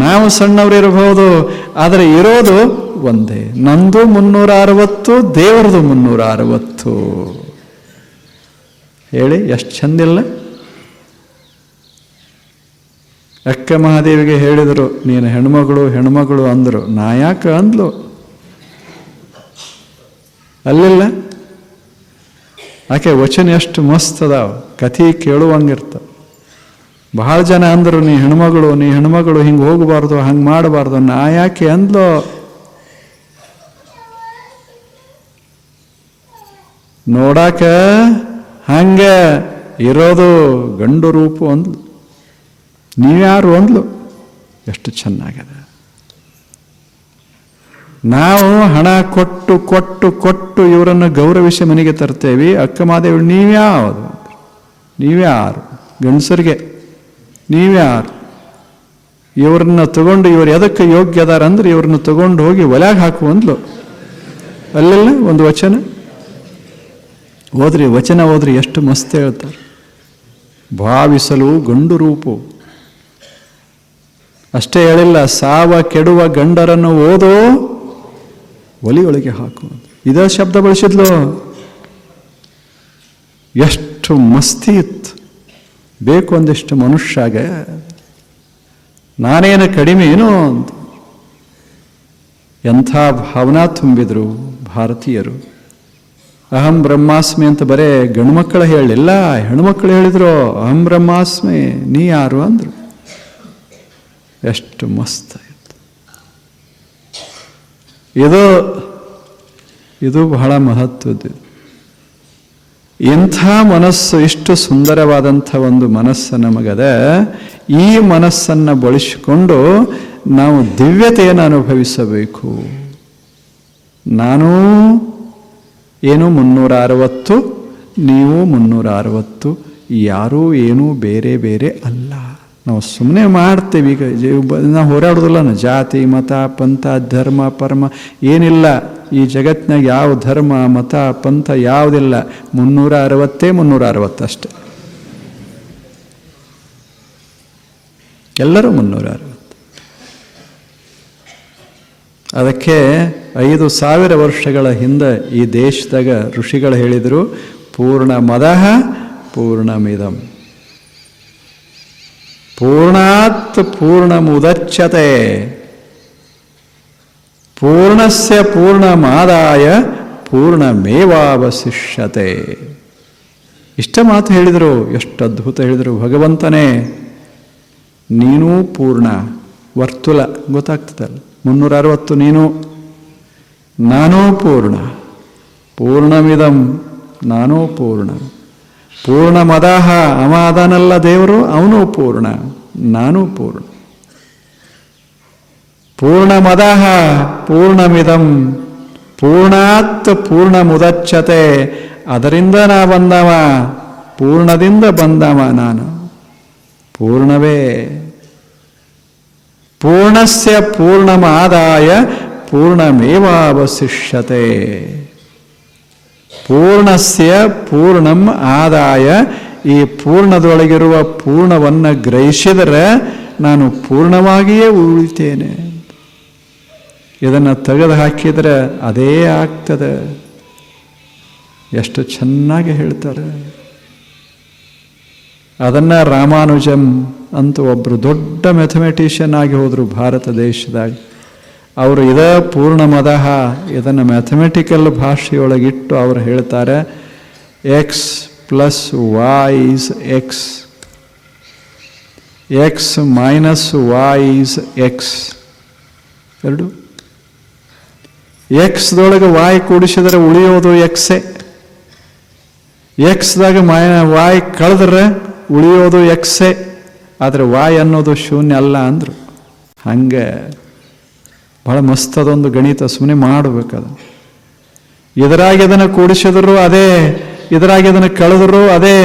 ನಾವು ಸಣ್ಣವರಿರಬಹುದು, ಆದರೆ ಇರೋದು ಒಂದೇ. ನಂದು 360, ದೇವರದು 360. ಹೇಳಿ, ಎಷ್ಟು ಚಂದಿಲ್ಲ? ಅಕ್ಕ ಮಹಾದೇವಿಗೆ ಹೇಳಿದರು, ನೀನು ಹೆಣ್ಮಗಳು ಅಂದರು. ನಾ ಯಾಕೆ ಅಂದ್ಲು? ಅಲ್ಲಿಲ್ಲ, ಆಕೆ ವಚನ ಎಷ್ಟು ಮಸ್ತ್ ಅದಾವ, ಕಥೆ ಕೇಳುವಂಗಿರ್ತಾವ. ಬಹಳ ಜನ ಅಂದರು, ನೀ ಹೆಣ್ಮಗಳು ಹಿಂಗೆ ಹೋಗಬಾರ್ದು, ಹಂಗೆ ಮಾಡಬಾರ್ದು. ನಾ ಯಾಕೆ ಅಂದ್ಲೋ? ನೋಡಾಕ ಹಂಗೆ ಇರೋದು ಗಂಡು ರೂಪ ಅಂದ್ಲು. ನೀವ್ಯಾರು ಅಂದ್ಲು. ಎಷ್ಟು ಚೆನ್ನಾಗದ. ನಾವು ಹಣ ಕೊಟ್ಟು ಕೊಟ್ಟು ಕೊಟ್ಟು ಇವರನ್ನು ಗೌರವಿಸಿ ಮನೆಗೆ ತರ್ತೇವೆ. ಅಕ್ಕ ಮಾದೇವಿ ನೀವ್ಯಾರು ಗಂಡಸರಿಗೆ? ನೀವ್ಯಾರು? ಇವ್ರನ್ನ ತಗೊಂಡು ಇವ್ರು ಎದಕ್ಕೆ ಯೋಗ್ಯ ಅದಾರ ಅಂದ್ರೆ ಇವ್ರನ್ನ ತಗೊಂಡು ಹೋಗಿ ಒಲೆಯಾಗ ಹಾಕು ಅಂದ್ಲು. ಅಲ್ಲೆಲ್ಲ ಒಂದು ವಚನ ಓದ್ರಿ ಎಷ್ಟು ಮಸ್ತ್ ಹೇಳ್ತಾರೆ. ಭಾವಿಸಲು ಗಂಡು ರೂಪು. ಅಷ್ಟೇ ಹೇಳಿಲ್ಲ, ಸಾವ ಕೆಡುವ ಗಂಡರನ್ನು ಓದೋ ಒಲಿಯೊಳಗೆ ಹಾಕು. ಇದೇ ಶಬ್ದ ಬಳಸಿದ್ಲು. ಎಷ್ಟು ಮಸ್ತಿ ಇತ್ತು. ಬೇಕು ಒಂದಿಷ್ಟು ಮನುಷ್ಯಾಗ. ನಾನೇನು ಕಡಿಮೆ ಏನೋ ಅಂತ ಎಂಥ ಭಾವನಾ ತುಂಬಿದ್ರು ಭಾರತೀಯರು. ಅಹಂ ಬ್ರಹ್ಮಾಸ್ಮಿ ಅಂತ ಬರೇ ಗಂಡು ಮಕ್ಕಳು ಹೇಳಲಿಲ್ಲ, ಹೆಣ್ಮಕ್ಳು ಹೇಳಿದ್ರು ಅಹಂ ಬ್ರಹ್ಮಾಸ್ಮಿ, ನೀ ಯಾರು ಅಂದ್ರು. ಎಷ್ಟು ಮಸ್ತ್ ಆಯಿತು. ಇದು ಬಹಳ ಮಹತ್ವದ್ದು. ಇಂಥ ಮನಸ್ಸು, ಇಷ್ಟು ಸುಂದರವಾದಂಥ ಒಂದು ಮನಸ್ಸು ನಮಗದ. ಈ ಮನಸ್ಸನ್ನು ಬಳಸಿಕೊಂಡು ನಾವು ದಿವ್ಯತೆಯನ್ನು ಅನುಭವಿಸಬೇಕು. ನಾನು ಏನು 360, ನೀವು 360, ಯಾರೂ ಏನೂ ಬೇರೆ ಬೇರೆ ಅಲ್ಲ. ನಾವು ಸುಮ್ಮನೆ ಮಾಡ್ತೇವೆ. ಈಗ ನಾವು ಹೋರಾಡೋದಿಲ್ಲ. ಜಾತಿ ಮತ ಪಂಥ ಧರ್ಮ ಪರಮ ಏನಿಲ್ಲ. ಈ ಜಗತ್ತಿನಾಗ ಯಾವ ಧರ್ಮ ಮತ ಪಂಥ ಯಾವುದಿಲ್ಲ. 360 ಅಷ್ಟೆ. ಎಲ್ಲರೂ 360. ಅದಕ್ಕೆ 5,000 ವರ್ಷಗಳ ಹಿಂದೆ ಈ ದೇಶದಾಗ ಋಷಿಗಳು ಹೇಳಿದರು, ಪೂರ್ಣ ಮದಃ ಪೂರ್ಣಮಿದಂ ಪೂರ್ಣಾತ್ ಪೂರ್ಣಮುದಚ್ಯತೆ ಪೂರ್ಣಸ್ಯ ಪೂರ್ಣಮಾದಾಯ ಪೂರ್ಣಮೇವಾವಶಿಷ್ಯತೆ. ಇಷ್ಟ ಮಾತು ಹೇಳಿದರು. ಎಷ್ಟು ಅದ್ಭುತ ಹೇಳಿದರು. ಭಗವಂತನೇ ನೀನೂ ಪೂರ್ಣ, ವರ್ತುಲ ಗೊತ್ತಾಗ್ತದಲ್ಲ, 360 ನೀನು, ನಾನೂ ಪೂರ್ಣ, ಪೂರ್ಣಮಿದಂ ನಾನೂ ಪೂರ್ಣ, ಪೂರ್ಣಮದಃ ಅವ ಅದನಲ್ಲ ದೇವರು, ಅವನು ಪೂರ್ಣ, ನಾನೂ ಪೂರ್ಣ, ಪೂರ್ಣಮದಃ ಪೂರ್ಣಮಿದಂ ಪೂರ್ಣಾತ್ ಪೂರ್ಣಮುದಚ್ಯತೆ. ಅದರಿಂದ ನಾ ಬಂದವ, ಪೂರ್ಣದಿಂದ ಬಂದವ ನಾನು, ಪೂರ್ಣವೇ. ಪೂರ್ಣಸ್ಯ ಪೂರ್ಣಮಾದಾಯ ಪೂರ್ಣಮೇವಾವಶಿಷ್ಯತೆ. ಪೂರ್ಣಸ್ಯ ಪೂರ್ಣಂ ಆದಾಯ, ಈ ಪೂರ್ಣದೊಳಗಿರುವ ಪೂರ್ಣವನ್ನು ಗ್ರಹಿಸಿದರೆ ನಾನು ಪೂರ್ಣವಾಗಿಯೇ ಉಳಿತೇನೆ. ಇದನ್ನು ತೆಗೆದು ಹಾಕಿದರೆ ಅದೇ ಆಗ್ತದೆ. ಎಷ್ಟು ಚೆನ್ನಾಗಿ ಹೇಳ್ತಾರೆ. ಅದನ್ನು ರಾಮಾನುಜಂ ಅಂತ ಒಬ್ಬರು ದೊಡ್ಡ ಮ್ಯಾಥಮೆಟಿಷಿಯನ್ ಆಗಿ ಹೋದರು ಭಾರತ ದೇಶದಾಗ. ಅವರು ಇದೇ ಪೂರ್ಣಮದಃ ಇದನ್ನು ಮ್ಯಾಥಮೆಟಿಕಲ್ ಭಾಷೆಯೊಳಗಿಟ್ಟು ಅವರು ಹೇಳ್ತಾರೆ, X plus Y is X, X minus Y is X. ಎರಡು ಎಕ್ಸ್ದೊಳಗೆ ವಾಯ್ ಕೂಡಿಸಿದರೆ ಉಳಿಯೋದು ಎಕ್ಸೇ, ಎಕ್ಸ್ದಾಗ ವಾಯ್ ಕಳೆದ್ರೆ ಉಳಿಯೋದು ಎಕ್ಸೇ. ಆದರೆ ವಾಯ್ ಅನ್ನೋದು ಶೂನ್ಯ ಅಲ್ಲ ಅಂದರು. ಹಂಗೆ ಭಾಳ ಮಸ್ತ್ ಅದೊಂದು ಗಣಿತ, ಸುಮ್ಮನೆ ಮಾಡಬೇಕದು. ಇದರಾಗಿ ಅದನ್ನು ಕೂಡಿಸಿದ್ರು ಅದೇ, ಇದರಾಗಿ ಅದನ್ನು ಕಳೆದರೂ ಅದೇ,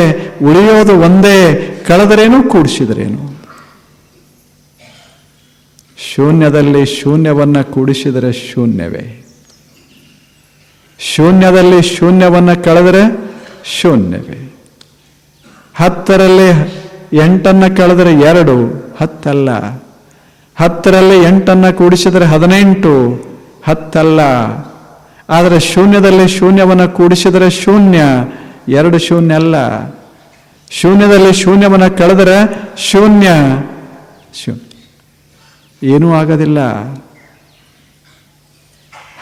ಉಳಿಯೋದು ಒಂದೇ. ಕಳೆದರೇನು ಕೂಡಿಸಿದ್ರೇನು. ಶೂನ್ಯದಲ್ಲಿ ಶೂನ್ಯವನ್ನು ಕೂಡಿಸಿದರೆ ಶೂನ್ಯವೇ, ಶೂನ್ಯದಲ್ಲಿ ಶೂನ್ಯವನ್ನು ಕಳೆದರೆ ಶೂನ್ಯವೇ. 10ರಲ್ಲಿ 8 ಕಳೆದರೆ 2, 10 ಅಲ್ಲ. 10ರಲ್ಲಿ 8 ಕೂಡಿಸಿದರೆ 18, 10 ಅಲ್ಲ. ಆದರೆ ಶೂನ್ಯದಲ್ಲಿ ಶೂನ್ಯವನ್ನು ಕೂಡಿಸಿದರೆ ಶೂನ್ಯ, 2 ಶೂನ್ಯ ಅಲ್ಲ. ಶೂನ್ಯದಲ್ಲಿ ಶೂನ್ಯವನ್ನು ಕಳೆದರೆ ಶೂನ್ಯ, ಶೂನ್ಯ ಏನೂ ಆಗೋದಿಲ್ಲ.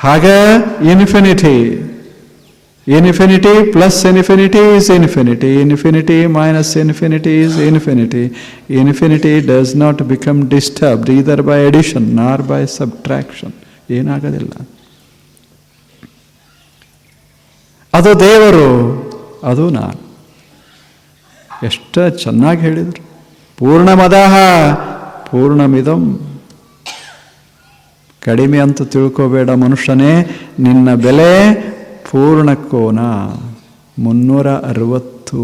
ಹಾಗೆ infinity, infinity plus infinity is infinity, infinity minus infinity is infinity. Infinity does not become disturbed either by addition ನಾರ್ ಬೈ ಸಬ್ಟ್ರಾಕ್ಷನ್. ಏನಾಗೋದಿಲ್ಲ. ಅದು ದೇವರು, ಅದು ನಾನು. ಎಷ್ಟು ಚೆನ್ನಾಗಿ ಹೇಳಿದರು. ಪೂರ್ಣಮದಃ ಪೂರ್ಣಮಿದಂ. ಕಡಿಮೆ ಅಂತ ತಿಳ್ಕೋಬೇಡ ಮನುಷ್ಯನೇ, ನಿನ್ನ ಬೆಲೆ ಪೂರ್ಣಕೋನ 360.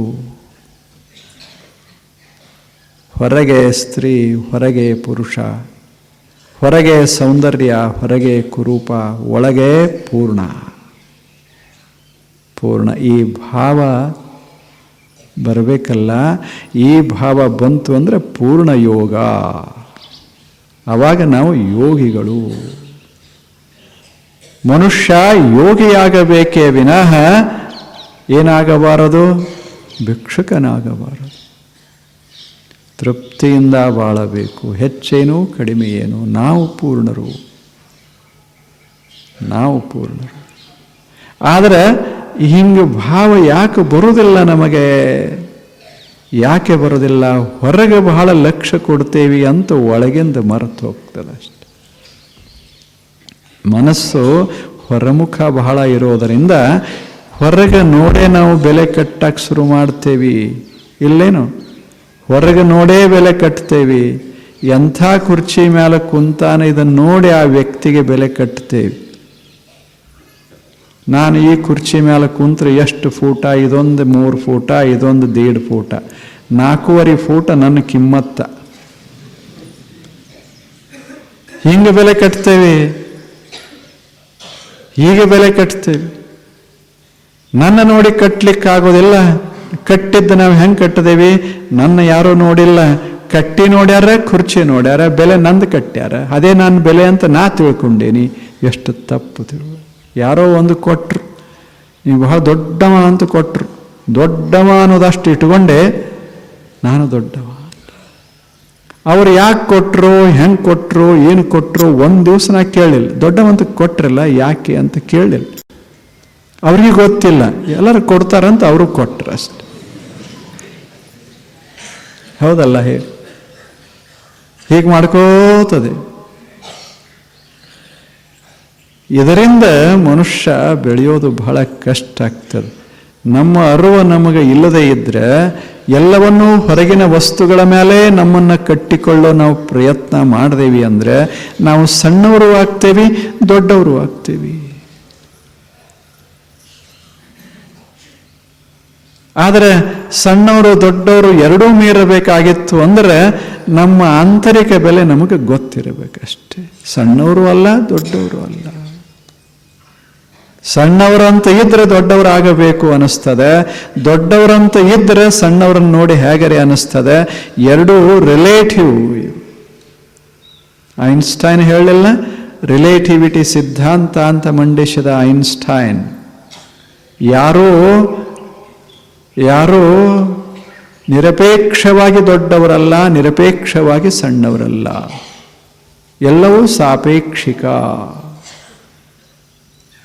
ಹೊರಗೆ ಸ್ತ್ರೀ, ಹೊರಗೆ ಪುರುಷ, ಹೊರಗೆ ಸೌಂದರ್ಯ, ಹೊರಗೆ ಕುರೂಪ, ಒಳಗೆ ಪೂರ್ಣ. ಪೂರ್ಣ ಈ ಭಾವ ಬರಬೇಕಲ್ಲ. ಈ ಭಾವ ಬಂತು ಅಂದರೆ ಪೂರ್ಣ ಯೋಗ. ಆವಾಗ ನಾವು ಯೋಗಿಗಳು. ಮನುಷ್ಯ ಯೋಗಿಯಾಗಬೇಕೇ ವಿನಃ ಏನಾಗಬಾರದು, ಭಿಕ್ಷುಕನಾಗಬಾರದು. ತೃಪ್ತಿಯಿಂದ ಬಾಳಬೇಕು. ಹೆಚ್ಚೇನು ಕಡಿಮೆ ಏನು, ನಾವು ಪೂರ್ಣರು, ನಾವು ಪೂರ್ಣರು. ಆದರೆ ಹಿಂಗೆ ಭಾವ ಯಾಕೆ ಬರುವುದಿಲ್ಲ ನಮಗೆ? ಯಾಕೆ ಬರೋದಿಲ್ಲ? ಹೊರಗೆ ಬಹಳ ಲಕ್ಷ್ಯ ಕೊಡ್ತೇವೆ ಅಂತ ಒಳಗಿಂದ ಮರೆತು ಹೋಗ್ತದೆ ಅಷ್ಟೆ. ಮನಸ್ಸು ಹೊರಮುಖ ಬಹಳ ಇರೋದರಿಂದ ಹೊರಗೆ ನೋಡೇ ನಾವು ಬೆಲೆ ಕಟ್ಟಕ್ಕೆ ಶುರು ಮಾಡ್ತೇವೆ. ಇಲ್ಲೇನು ಹೊರಗೆ ನೋಡೇ ಬೆಲೆ ಕಟ್ತೇವೆ. ಎಂಥ ಕುರ್ಚಿ ಮೇಲೆ ಕುಂತಾನೆ ಇದನ್ನು ನೋಡಿ ಆ ವ್ಯಕ್ತಿಗೆ ಬೆಲೆ ಕಟ್ತೇವೆ. ನಾನು ಈ ಕುರ್ಚಿ ಮೇಲೆ ಕುಂತ್ರೆ ಎಷ್ಟು ಫೂಟ, ಇದೊಂದು 3 ಫೂಟ, ಇದೊಂದು 1.5 ಫೂಟ, 4.5 ಫೂಟ ನನ್ನ ಕಿಮ್ಮತ್ತ. ಹಿಂಗೆ ಬೆಲೆ ಕಟ್ತೇವೆ, ಹೀಗೆ ಬೆಲೆ ಕಟ್ತೇವೆ. ನನ್ನ ನೋಡಿ ಕಟ್ಟಲಿಕ್ಕಾಗೋದಿಲ್ಲ. ಕಟ್ಟಿದ್ದು ನಾವು ಹೆಂಗೆ ಕಟ್ಟಿದೇವಿ? ನನ್ನ ಯಾರೂ ನೋಡಿಲ್ಲ, ಕಟ್ಟಿ ನೋಡ್ಯಾರ, ಕುರ್ಚಿ ನೋಡ್ಯಾರ, ಬೆಲೆ ನಂದು ಕಟ್ಟ್ಯಾರ, ಅದೇ ನನ್ನ ಬೆಲೆ ಅಂತ ನಾ ತಿಳ್ಕೊಂಡೇನಿ. ಎಷ್ಟು ತಪ್ಪು ಯಾರೋ ಒಂದು ಕೊಟ್ಟರು, ನೀವು ಬಹಳ ದೊಡ್ಡವ ಅಂತ ಕೊಟ್ಟರು, ದೊಡ್ಡವ ಅನ್ನೋದಷ್ಟು ಇಟ್ಕೊಂಡೆ ನಾನು ದೊಡ್ಡವ. ಅವ್ರು ಯಾಕೆ ಕೊಟ್ಟರು, ಹೆಂಗೆ ಕೊಟ್ಟರು, ಏನು ಕೊಟ್ಟರು ಒಂದು ದಿವಸ ನಾ ಕೇಳಲಿಲ್ಲ. ದೊಡ್ಡವಂತ ಕೊಟ್ರಲ್ಲ ಯಾಕೆ ಅಂತ ಕೇಳಲಿಲ್ಲ. ಅವ್ರಿಗೆ ಗೊತ್ತಿಲ್ಲ, ಎಲ್ಲರೂ ಕೊಡ್ತಾರಂತ ಅವರು ಕೊಟ್ಟರು ಅಷ್ಟೆ. ಹೌದಲ್ಲ ಹೇಳಿ? ಹೀಗೆ ಮಾಡ್ಕೋತದೆ. ಇದರಿಂದ ಮನುಷ್ಯ ಬೆಳೆಯೋದು ಬಹಳ ಕಷ್ಟ ಆಗ್ತದೆ. ನಮ್ಮ ಅರಿವು ನಮಗೆ ಇಲ್ಲದೇ ಇದ್ದರೆ ಎಲ್ಲವನ್ನೂ ಹೊರಗಿನ ವಸ್ತುಗಳ ಮೇಲೆ ನಮ್ಮನ್ನು ಕಟ್ಟಿಕೊಳ್ಳೋ ನಾವು ಪ್ರಯತ್ನ ಮಾಡಿದೇವಿ ಅಂದರೆ ನಾವು ಸಣ್ಣವರು ಆಗ್ತೇವೆ, ದೊಡ್ಡವರು ಆಗ್ತೇವೆ. ಆದರೆ ಸಣ್ಣವರು ದೊಡ್ಡವರು ಎರಡೂ ಮೀರಬೇಕಾಗಿತ್ತು ಅಂದರೆ ನಮ್ಮ ಆಂತರಿಕ ಬೆಲೆ ನಮಗೆ ಗೊತ್ತಿರಬೇಕಷ್ಟೇ. ಸಣ್ಣವರು ಅಲ್ಲ, ದೊಡ್ಡವರು ಅಲ್ಲ. ಸಣ್ಣವರಂತ ಇದ್ರೆ ದೊಡ್ಡವರಾಗಬೇಕು ಅನ್ನಿಸ್ತದೆ, ದೊಡ್ಡವರಂತ ಇದ್ರೆ ಸಣ್ಣವರನ್ನು ನೋಡಿ ಹೇಗರೆ ಅನ್ನಿಸ್ತದೆ. ಎರಡೂ ರಿಲೇಟಿವ್. ಐನ್ಸ್ಟೈನ್ ಹೇಳಲಿಲ್ಲ, ರಿಲೇಟಿವಿಟಿ ಸಿದ್ಧಾಂತ ಅಂತ ಮಂಡಿಸಿದ ಐನ್ಸ್ಟೈನ್. ಯಾರೂ ನಿರಪೇಕ್ಷವಾಗಿ ದೊಡ್ಡವರಲ್ಲ, ನಿರಪೇಕ್ಷವಾಗಿ ಸಣ್ಣವರಲ್ಲ, ಎಲ್ಲವೂ ಸಾಪೇಕ್ಷಿಕ,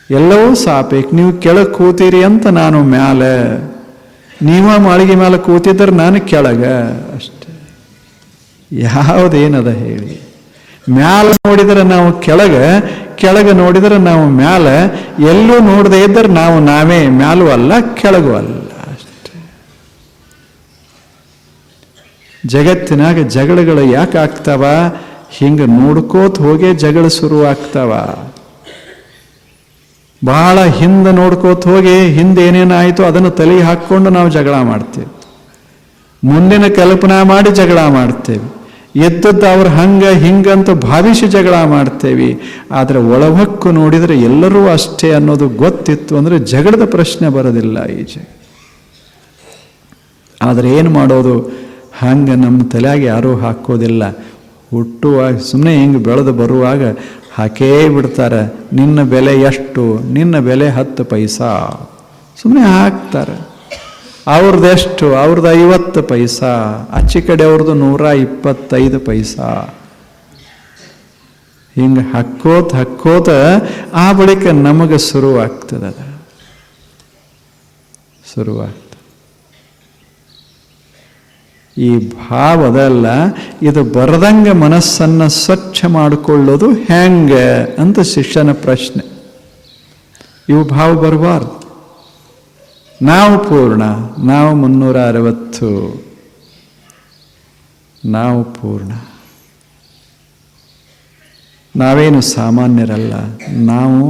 ಎಲ್ಲವೂ ಸಾಪೇಕ್ಷ. ನೀವು ಕೆಳಗೆ ಕೂತೀರಿ ಅಂತ ನಾನು ಮ್ಯಾಲೆ, ನೀವ ಮಾಳಿಗೆ ಮೇಲೆ ಕೂತಿದ್ರೆ ನಾನು ಕೆಳಗೆ ಅಷ್ಟೆ. ಯಾವುದೇನದ ಹೇಳಿ? ಮ್ಯಾಲೆ ನೋಡಿದರೆ ನಾವು ಕೆಳಗೆ ನೋಡಿದರೆ ನಾವು ಮ್ಯಾಲೆ, ಎಲ್ಲೂ ನೋಡದೆ ಇದ್ದರೆ ನಾವೇ ಮ್ಯಾಲೂ ಅಲ್ಲ, ಕೆಳಗೂ ಅಲ್ಲ ಅಷ್ಟೆ. ಜಗತ್ತಿನಾಗ ಜಗಳಗಳು ಯಾಕೆ ಆಗ್ತಾವ? ಹಿಂಗೆ ನೋಡ್ಕೋತ ಹೋಗೇ ಜಗಳ ಶುರುವಾಗ್ತಾವ. ಬಹಳ ಹಿಂದೆ ನೋಡ್ಕೋತ ಹೋಗಿ ಹಿಂದೆ ಏನೇನಾಯಿತು ಅದನ್ನು ತಲೆ ಹಾಕ್ಕೊಂಡು ನಾವು ಜಗಳ ಮಾಡ್ತೇವೆ. ಮುಂದಿನ ಕಲ್ಪನಾ ಮಾಡಿ ಜಗಳ ಮಾಡ್ತೇವೆ. ಎದ್ದದ್ದು ಅವ್ರು ಹಿಂಗಂತ ಭಾವಿಸಿ ಜಗಳ ಮಾಡ್ತೇವೆ. ಆದರೆ ಒಳಹೊಕ್ಕು ನೋಡಿದರೆ ಎಲ್ಲರೂ ಅಷ್ಟೇ ಅನ್ನೋದು ಗೊತ್ತಿತ್ತು ಅಂದರೆ ಜಗಳದ ಪ್ರಶ್ನೆ ಬರೋದಿಲ್ಲ ಈಜೆ. ಆದರೆ ಏನು ಮಾಡೋದು? ಹಂಗೆ ನಮ್ಮ ತಲೆಯಾಗಿ ಯಾರೂ ಹಾಕೋದಿಲ್ಲ. ಹುಟ್ಟುವಾಗ ಸುಮ್ಮನೆ ಹಿಂಗೆ ಬೆಳೆದು ಬರುವಾಗ ಹಾಕೇ ಬಿಡ್ತಾರೆ. ನಿನ್ನ ಬೆಲೆ ಎಷ್ಟು? ನಿನ್ನ ಬೆಲೆ 10 ಪೈಸಾ. ಸುಮ್ಮನೆ ಹಾಕ್ತಾರೆ. ಅವ್ರದ್ದೆಷ್ಟು? ಅವ್ರದ್ದು 50 ಪೈಸಾ. ಆಚೆ ಕಡೆ ಅವ್ರದ್ದು 125 ಪೈಸಾ. ಹಿಂಗೆ ಹಾಕೋತ ಆ ಬಳಿಕ ನಮಗೆ ಶುರುವಾಗ್ತದೆ. ಈ ಭಾವದಲ್ಲ, ಇದು ಬರದಂಗೆ ಮನಸ್ಸನ್ನು ಸ್ವಚ್ಛ ಮಾಡಿಕೊಳ್ಳೋದು ಹೆಂಗೆ ಅಂತ ಶಿಷ್ಯನ ಪ್ರಶ್ನೆ. ಇವು ಭಾವ ಬರಬಾರ್ದು. ನಾವು ಪೂರ್ಣ, ನಾವು 360, ನಾವು ಪೂರ್ಣ. ನಾವೇನು ಸಾಮಾನ್ಯರಲ್ಲ, ನಾವು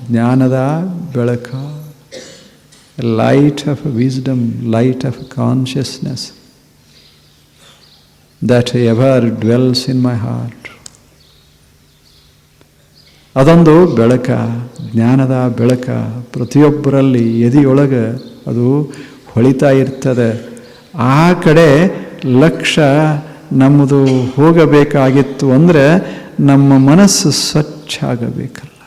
ಜ್ಞಾನದ ಬೆಳಕ, light off wisdom, light off consciousness that ever dwells in my heart. ಅದೊಂದು ಬೆಳಕ, ಜ್ಞಾನದ ಬೆಳಕ ಪ್ರತಿಯೊಬ್ಬರಲ್ಲಿ ಎದೆಯೊಳಗೆ ಅದು ಹೊಳಿತಾ ಇರ್ತದೆ. ಆ ಕಡೆ ಲಕ್ಷ್ಯ ನಮ್ಮದು ಹೋಗಬೇಕಾಗಿತ್ತು ಅಂದರೆ ನಮ್ಮ ಮನಸ್ಸು ಸ್ವಚ್ಛ ಆಗಬೇಕಲ್ಲ.